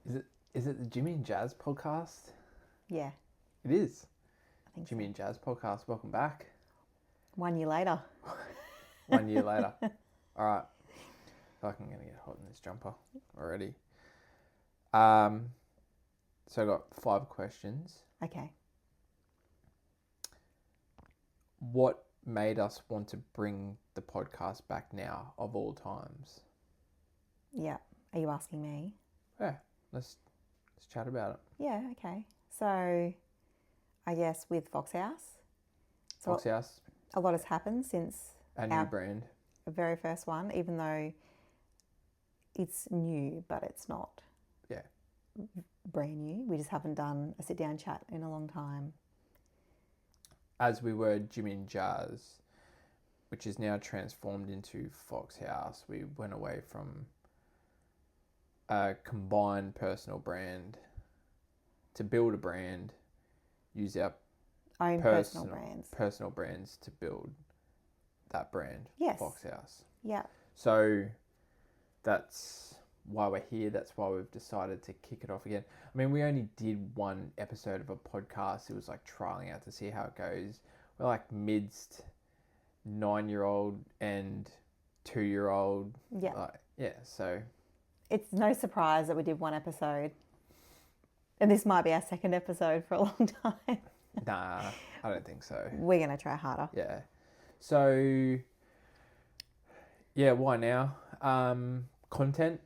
Is it the Jimmy and Jas Podcast? Yeah, It is. I think Jimmy so. and Jas Podcast. Welcome back. 1 year later. 1 year later. All right. I feel like I'm gonna get hot in this jumper already. So I got 5 questions. Okay. What made us want to bring the podcast back now of all times? Yeah. Are you asking me? Yeah, let's chat about it. Yeah, okay. So, I guess with Fox Haus. So Fox Haus, a lot has happened since our new brand. very first one, even though it's new, but it's not Yeah. brand new. We just haven't done a sit-down chat in a long time. As we were Jimmy and Jas, which is now transformed into Fox Haus, we went away from a combined personal brand to build a brand, use our Own personal brands to build that brand, Yes. Fox Haus. Yeah. So that's why we're here. That's why we've decided to kick it off again. I mean, we only did one episode of a podcast. It was like trialing out to see how it goes. We're like midst 9-year-old and 2-year-old. Yeah. So It's no surprise that we did one episode. And this might be our second episode for a long time. nah, I don't think so. We're going to try harder. Yeah. So yeah, why now? Content.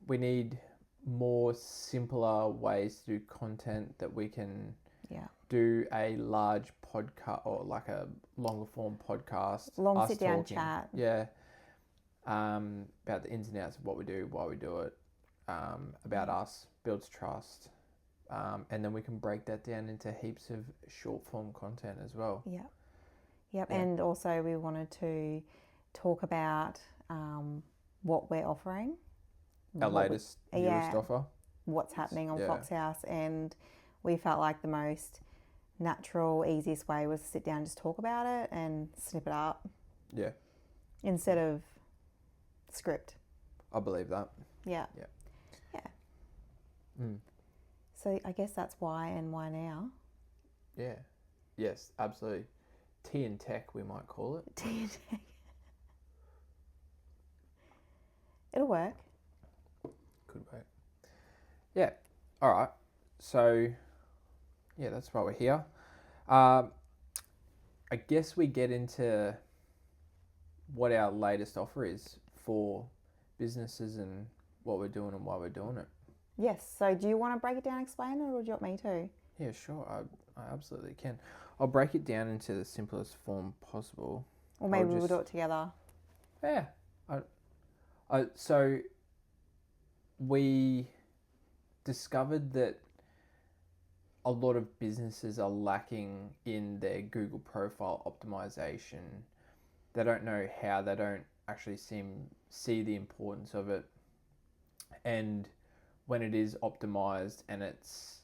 We need more simpler ways to do content that we can do a large podcast or like a longer form podcast. Long sit down chat. Yeah. About the ins and outs of what we do, why we do it, about us, builds trust. And then we can break that down into heaps of short form content as well. Yep. And also we wanted to talk about what we're offering. Our latest, newest offer. What's happening on Fox Haus. And we felt like the most natural, easiest way was to sit down and just talk about it and snip it up. Yeah. Instead of script. I believe that. Yeah. Mm. So I guess that's why and why now. Yeah. Yes, absolutely. Tea and tech, we might call it. Tea and tech. It'll work. Could work. Yeah. All right. So, yeah, that's why we're here. I guess we get into what our latest offer is for businesses and what we're doing and why we're doing it. Yes. So do you want to break it down, explain it, or do you want me to? Yeah, sure. I absolutely can. I'll break it down into the simplest form possible. Or maybe we'll do it together. Yeah. So we discovered that a lot of businesses are lacking in their Google profile optimization. They don't know how, they don't actually see the importance of it. And when it is optimized and it's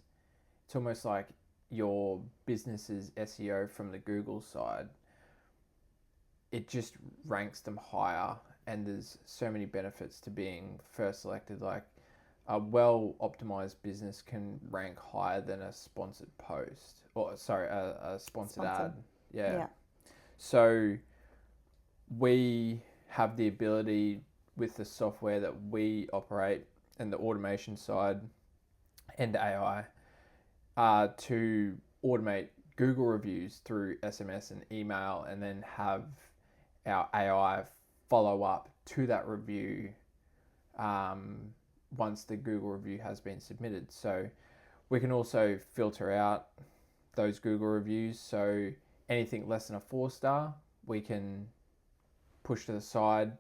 almost like your business's SEO from the Google side, it just ranks them higher, and there's so many benefits to being first selected. Like a well-optimized business can rank higher than a sponsored post, a sponsored ad. Yeah. So we have the ability with the software that we operate and the automation side and AI to automate Google reviews through SMS and email, and then have our AI follow up to that review once the Google review has been submitted. So we can also filter out those Google reviews. So anything less than a 4-star, we can push to the side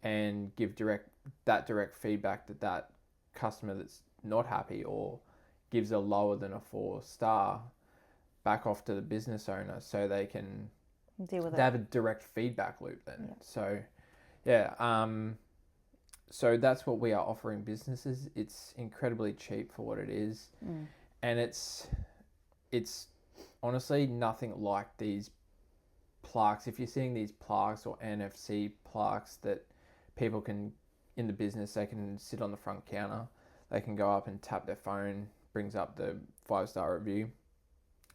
and give direct feedback that customer that's not happy or gives a lower than a 4-star back off to the business owner, so they can deal with it. They have a direct feedback loop then. So that's what we are offering businesses. It's incredibly cheap for what it is. And it's honestly nothing like these plaques. If you're seeing these plaques or NFC plaques that people can, in the business, they can sit on the front counter, they can go up and tap their phone, brings up the 5-star review.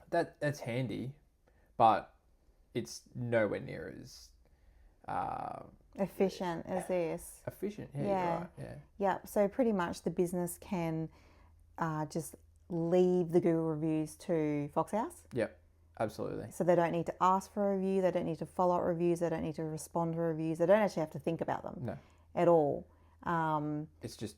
That's handy, but it's nowhere near as efficient as this. Efficient, yeah, Yeah. you're right. Yeah. Yeah. So pretty much the business can just leave the Google reviews to Fox Haus. Yep, absolutely. So they don't need to ask for a review. They don't need to follow up reviews. They don't need to respond to reviews. They don't actually have to think about them at all. It's just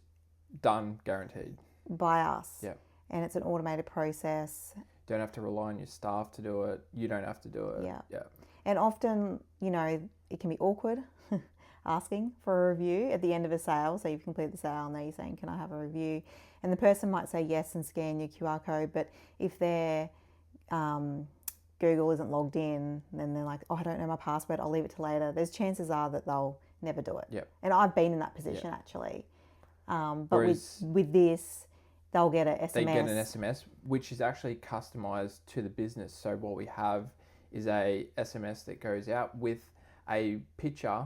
done, guaranteed. By us. Yep. And it's an automated process. Don't have to rely on your staff to do it. You don't have to do it. Yeah. And often, it can be awkward asking for a review at the end of a sale. So you've completed the sale and they're saying, can I have a review? And the person might say yes and scan your QR code. But if their Google isn't logged in, then they're like, oh, I don't know my password. I'll leave it to later. There's chances are that they'll never do it. Yep. And I've been in that position actually. But Whereas, with this, they'll get an SMS. They get an SMS, which is actually customized to the business. So what we have is a SMS that goes out with a picture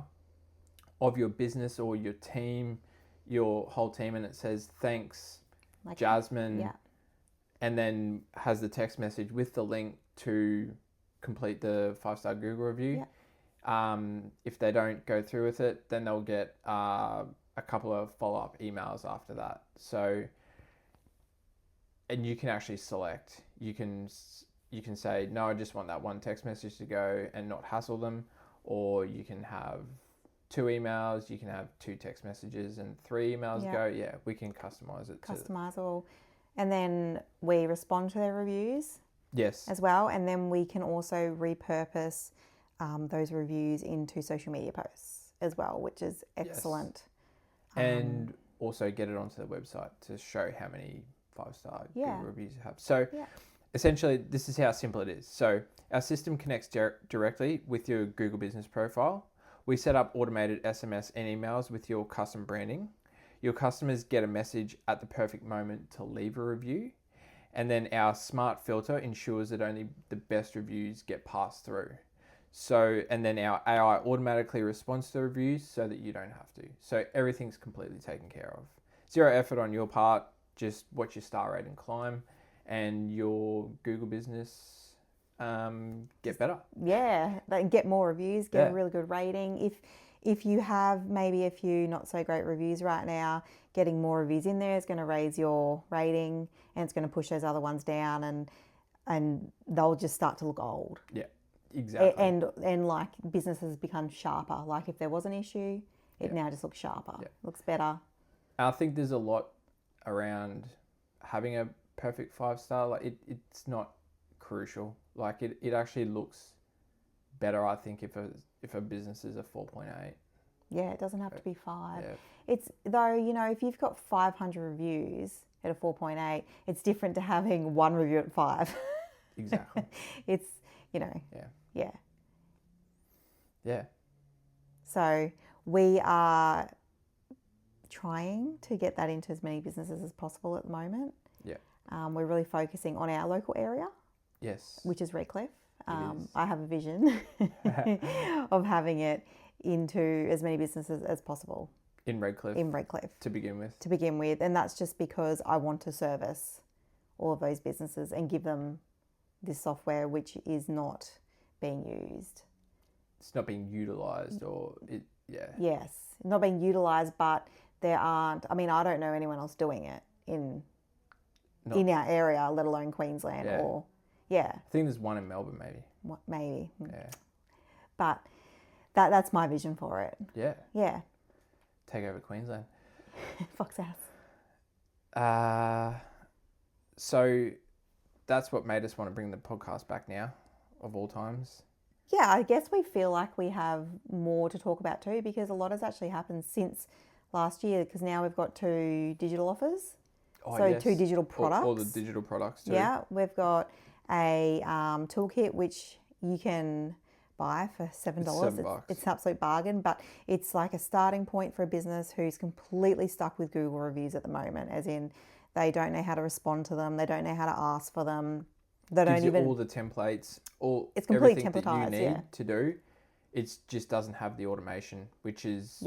of your business or your team, your whole team, and it says, thanks, Jasmine. Yeah. And then has the text message with the link to complete the 5-star Google review. Yeah. If they don't go through with it, then they'll get a couple of follow-up emails after that. So, and you can actually select. You can say, no, I just want that one text message to go and not hassle them. Or you can have 2 emails, you can have 2 text messages and 3 emails go. Yeah, we can customize it. Customizable. And then we respond to their reviews. Yes. As well. And then we can also repurpose those reviews into social media posts as well, which is excellent. Yes. And also get it onto the website to show how many 5-star Google reviews you have. So essentially, this is how simple it is. So our system connects directly with your Google business profile. We set up automated SMS and emails with your custom branding. Your customers get a message at the perfect moment to leave a review. And then our smart filter ensures that only the best reviews get passed through. So, and then our AI automatically responds to the reviews so that you don't have to. So everything's completely taken care of. 0 effort on your part, just watch your star rating climb and your Google business get better. Yeah, they get more reviews, get a really good rating. If you have maybe a few not so great reviews right now, getting more reviews in there is going to raise your rating and it's going to push those other ones down and they'll just start to look old. Yeah, exactly. And like businesses become sharper. Like if there was an issue, it now just looks sharper, looks better. I think there's a lot around having a perfect 5-star. Like it's not crucial. Like it actually looks better, I think, if a business is a 4.8. Yeah, it doesn't have to be 5. Yeah. It's though, if you've got 500 reviews at a 4.8, it's different to having 1 review at 5. Exactly. It's, Yeah. So we are trying to get that into as many businesses as possible at the moment. Yeah. We're really focusing on our local area. Yes. Which is Redcliffe. Is. I have a vision of having it into as many businesses as possible. In Redcliffe. To begin with. And that's just because I want to service all of those businesses and give them this software which is not being used. It's not being utilised Yes, not being utilised, but there aren't, I don't know anyone else doing it in our area, let alone Queensland or... Yeah. I think there's one in Melbourne, maybe. Maybe. Yeah. But that's my vision for it. Yeah. Yeah. Take over Queensland. Fox Haus. So that's what made us want to bring the podcast back now, of all times. Yeah, I guess we feel like we have more to talk about too, because a lot has actually happened since last year, because now we've got 2 digital offers. Oh, so yes. 2 digital products. All the digital products too. Yeah, we've got a toolkit which you can buy for $7. It's $7. It's an absolute bargain, but it's like a starting point for a business who's completely stuck with Google reviews at the moment, as in they don't know how to respond to them, they don't know how to ask for them. They don't even all the templates, it's completely everything that you templatized, need to do. It just doesn't have the automation, which is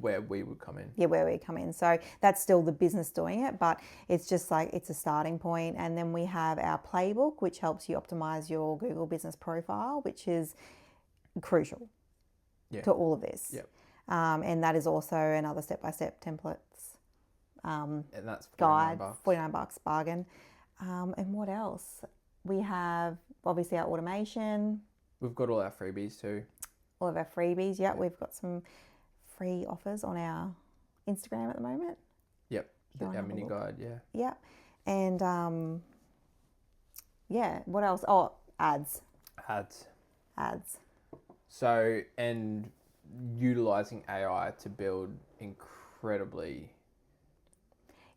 where we would come in. Yeah, where we come in. So that's still the business doing it, but it's just like it's a starting point. And then we have our playbook, which helps you optimize your Google business profile, which is crucial to all of this. Yep. And that is also another step-by-step templates And that's guide, $49. $49 bargain. And what else? We have obviously our automation. We've got all our freebies too. All of our freebies. Yep. We've got some free offers on our Instagram at the moment. Yep. Our mini guide, yeah. Yep. And what else? Oh, ads. So, and utilizing AI to build incredibly...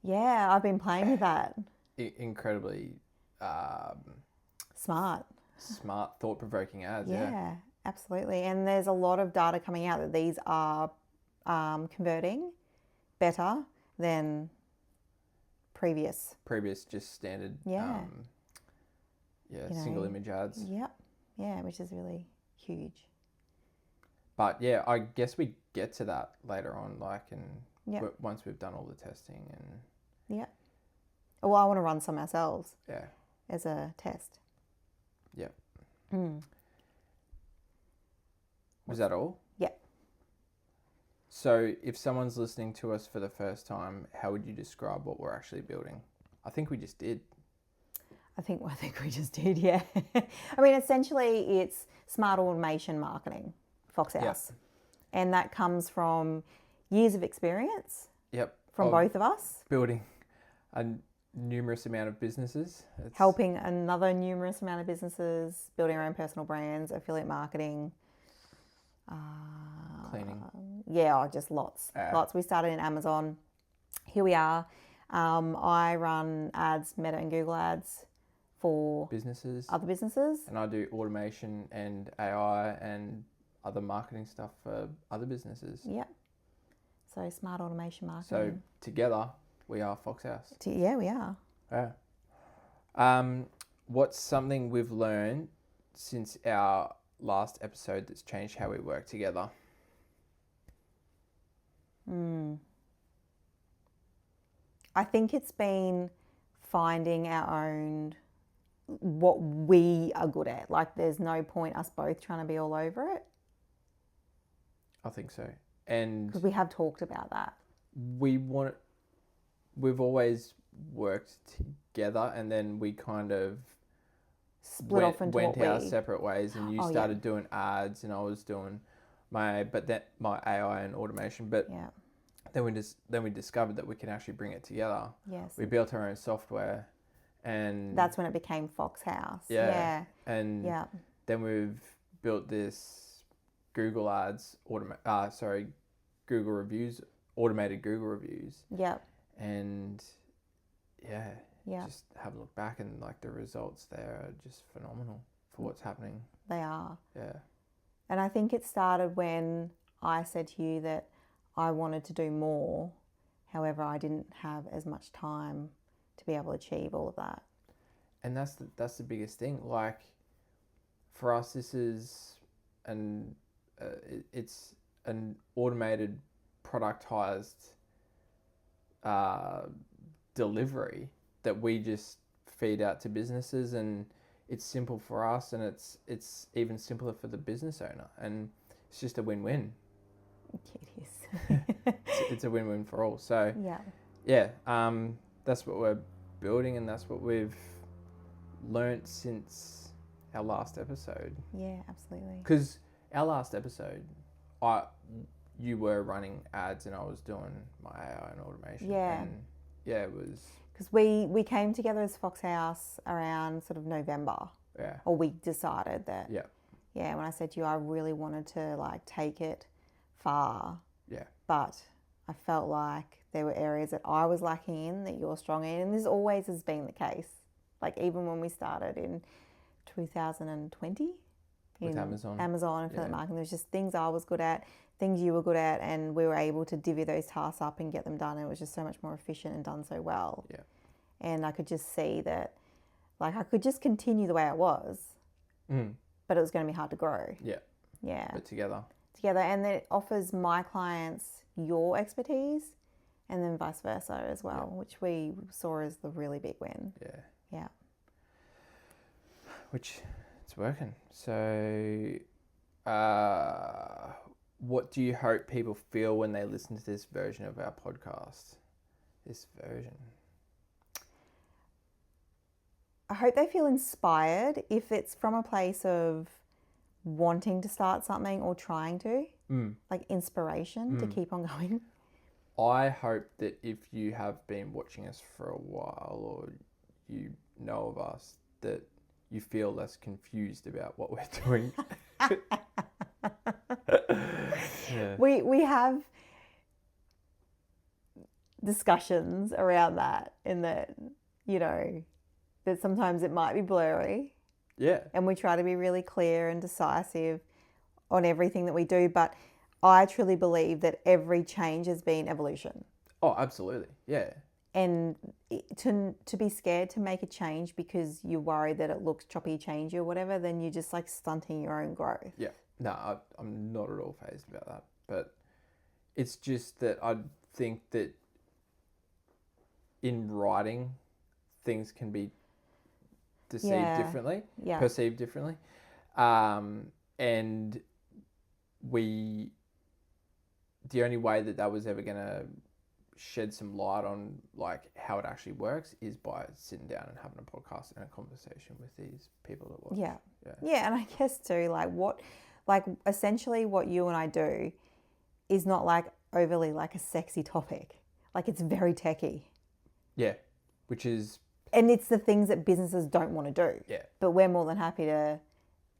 Yeah, I've been playing with that. Incredibly... Smart, thought-provoking ads, yeah. Absolutely. And there's a lot of data coming out that these are converting better than previous just standard single image ads. Yep. Yeah, which is really huge. But yeah, I guess we get to that later on, once we've done all the testing and... Yeah. Well, I want to run some ourselves. Yeah. As a test. Yeah. Was that all? Yeah. So if someone's listening to us for the first time, how would you describe what we're actually building? I think we just did. I think we just did, yeah. I mean, essentially it's smart automation marketing, Fox Haus. Yep. And that comes from years of experience. Yep. From both of us. Building a numerous amount of businesses. Helping another numerous amount of businesses, building our own personal brands, affiliate marketing. Cleaning. Yeah, just lots. Lots. We started in Amazon. Here we are. I run ads, Meta and Google ads for other businesses. And I do automation and AI and other marketing stuff for other businesses. Yep. So smart automation marketing. So together we are Fox Haus. Yeah, we are. Yeah. What's something we've learned since our last episode that's changed how we work together? I think it's been finding our own, what we are good at. Like there's no point us both trying to be all over it. I think so. And because we have talked about that. We've always worked together, and then we kind of went our separate ways, and you started doing ads and I was doing my AI and automation. But then we discovered that we can actually bring it together. Yes. We built our own software, and that's when it became Fox Haus. Yeah. And then we've built this Google ads, Google reviews, automated Google reviews. Yep. And just have a look back, and like the results there are just phenomenal for what's happening. They are. Yeah. And I think it started when I said to you that I wanted to do more. However, I didn't have as much time to be able to achieve all of that. And that's the biggest thing. Like for us, this is it's an automated, productized delivery that we just feed out to businesses, and it's simple for us, and it's even simpler for the business owner, and it's just a win-win. It is. It's a win-win for all. So that's what we're building, and that's what we've learnt since our last episode. Yeah, absolutely. Because our last episode, you were running ads and I was doing my AI and automation. Yeah. And it was... Because we came together as Fox Haus around sort of November. Yeah. Or we decided that. Yeah. Yeah, when I said to you, I really wanted to like take it far. Yeah. But I felt like there were areas that I was lacking in that you're strong in. And this always has been the case. Like even when we started in 2020. With Amazon affiliate marketing, there's just things I was good at, things you were good at, and we were able to divvy those tasks up and get them done. It was just so much more efficient and done so well. Yeah. And I could just see that, like, I could just continue the way I was, but it was going to be hard to grow. Yeah. Yeah. But together. And then it offers my clients, your expertise, and then vice versa as well, which we saw as the really big win. Yeah. Yeah. Which it's working. So, what do you hope people feel when they listen to this version of our podcast? This version. I hope they feel inspired if it's from a place of wanting to start something or trying to, like inspiration to keep on going. I hope that if you have been watching us for a while or you know of us, that you feel less confused about what we're doing. Yeah. We have discussions around that, in that, you know, that sometimes it might be blurry. Yeah. And we try to be really clear and decisive on everything that we do. But I truly believe that every change has been evolution. Oh, absolutely. Yeah. And to be scared to make a change because you're worried that it looks choppy, changey or whatever, then you're just like stunting your own growth. Yeah. No, I'm not at all fazed about that. But it's just that I think that in writing, things can be perceived differently. And the only way that was ever going to shed some light on like how it actually works is by sitting down and having a podcast and a conversation with these people that watch. Yeah, and I guess too, essentially what you and I do is not like overly like a sexy topic. Like it's very techie. Yeah, which is... And it's the things that businesses don't want to do. Yeah. But we're more than happy to...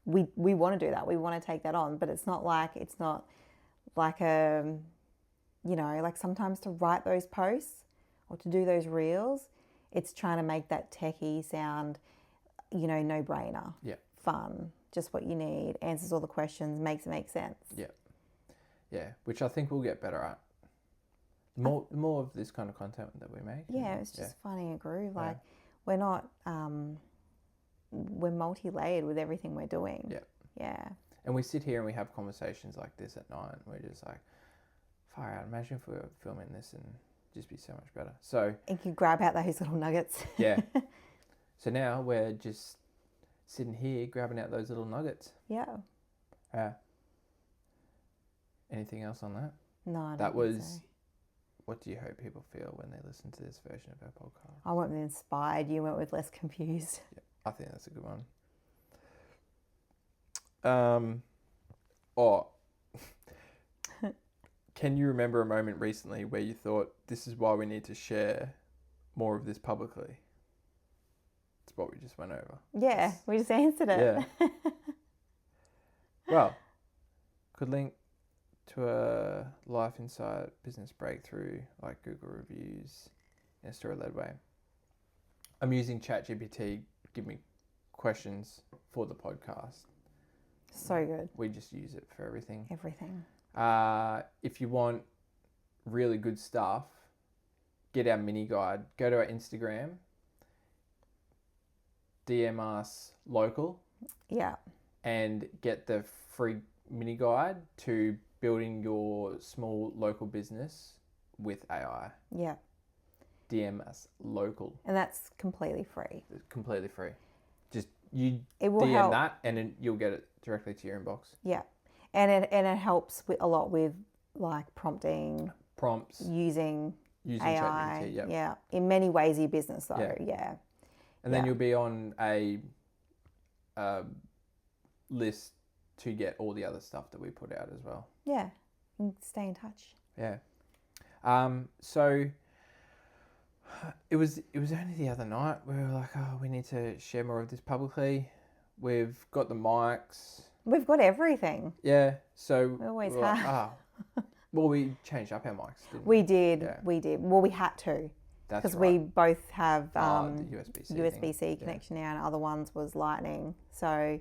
We want to do that. We want to take that on. But it's not like you know, like sometimes to write those posts or to do those reels, it's trying to make that techie sound, you know, no-brainer. Yeah. Fun, just what you need, answers all the questions, makes it make sense. Yeah. Yeah, which I think we'll get better at. More of this kind of content that we make. Yeah, it's just finding a groove. Like we're not, we're multi-layered with everything we're doing. Yeah. Yeah. And we sit here and we have conversations like this at night. And we're just like, far out. Imagine if we were filming this and just be so much better. So. And you grab out those little nuggets. Yeah. So now we're just sitting here grabbing out those little nuggets. Yeah. Anything else on that? No, I don't That think was. so. What do you hope people feel when they listen to this version of our podcast? I went with inspired. You went with less confused. Yeah, I think that's a good one. Can you remember a moment recently where you thought, this is why we need to share more of this publicly? It's what we just went over. Yeah, we just answered it. Yeah. Well, could link to a Life Insight business breakthrough like Google reviews in a story-led way. I'm using ChatGPT, give me questions for the podcast. So good. We just use it for everything. Everything. If you want really good stuff, get our mini guide. Go to our Instagram, DM us local. Yeah. And get the free mini guide to building your small local business with AI. Yeah. DM us local. And that's completely free. It's completely free. Just you it will DM help. that and then you'll get it directly to your inbox. Yeah. And it helps a lot with like prompting. Prompts. Using AI. ChatGPT, yep. Yeah. In many ways of your business though. Yeah. And then you'll be on a list to get all the other stuff that we put out as well. Yeah. And stay in touch. Yeah. So it was only the other night we were like, oh, we need to share more of this publicly. We've got the mics. We've got everything. Yeah. So we always we're have. Like, well, we changed up our mics, didn't we? We did. Yeah. We did. Well, we had to. That's because right. we both have the USB-C, USB-C connection now, and other ones was Lightning. So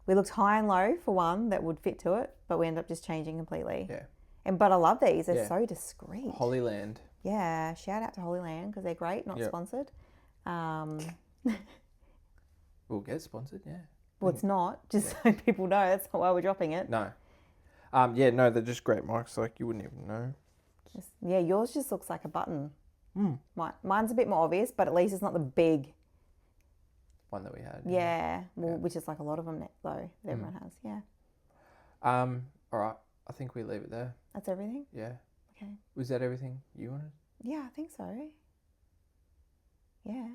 we looked high and low for one that would fit to it, but we ended up just changing completely. Yeah. But I love these. They're so discreet. Holyland. Yeah. Shout out to Holyland because they're great. Not sponsored. We'll get sponsored. Yeah. Well, it's not. Just so people know, that's not why we're dropping it. No. No, they're just great mics. Like you wouldn't even know. Yeah, yours just looks like a button. Mm. Mine's a bit more obvious, but at least it's not the big one that we had. Yeah, well, which is like a lot of them though that everyone has. Yeah. All right. I think we leave it there. That's everything? Yeah. Okay. Was that everything you wanted? Yeah, I think so. Yeah.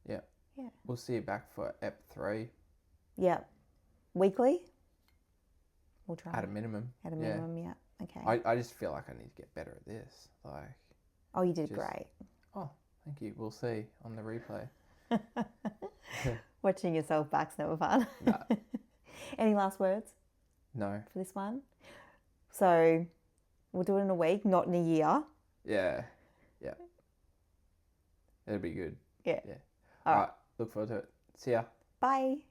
Yeah. Yeah. We'll see you back for Ep 3. Yeah. Weekly? We'll try. At a minimum. At a minimum, yeah. Okay. I just feel like I need to get better at this. Like. Oh, you did great. Oh, thank you. We'll see on the replay. Watching yourself back's never fun. No. Any last words? No. For this one? So we'll do it in a week, not in a year. Yeah. Yeah. It'll be good. Yeah. All right. Look forward to it. See ya. Bye.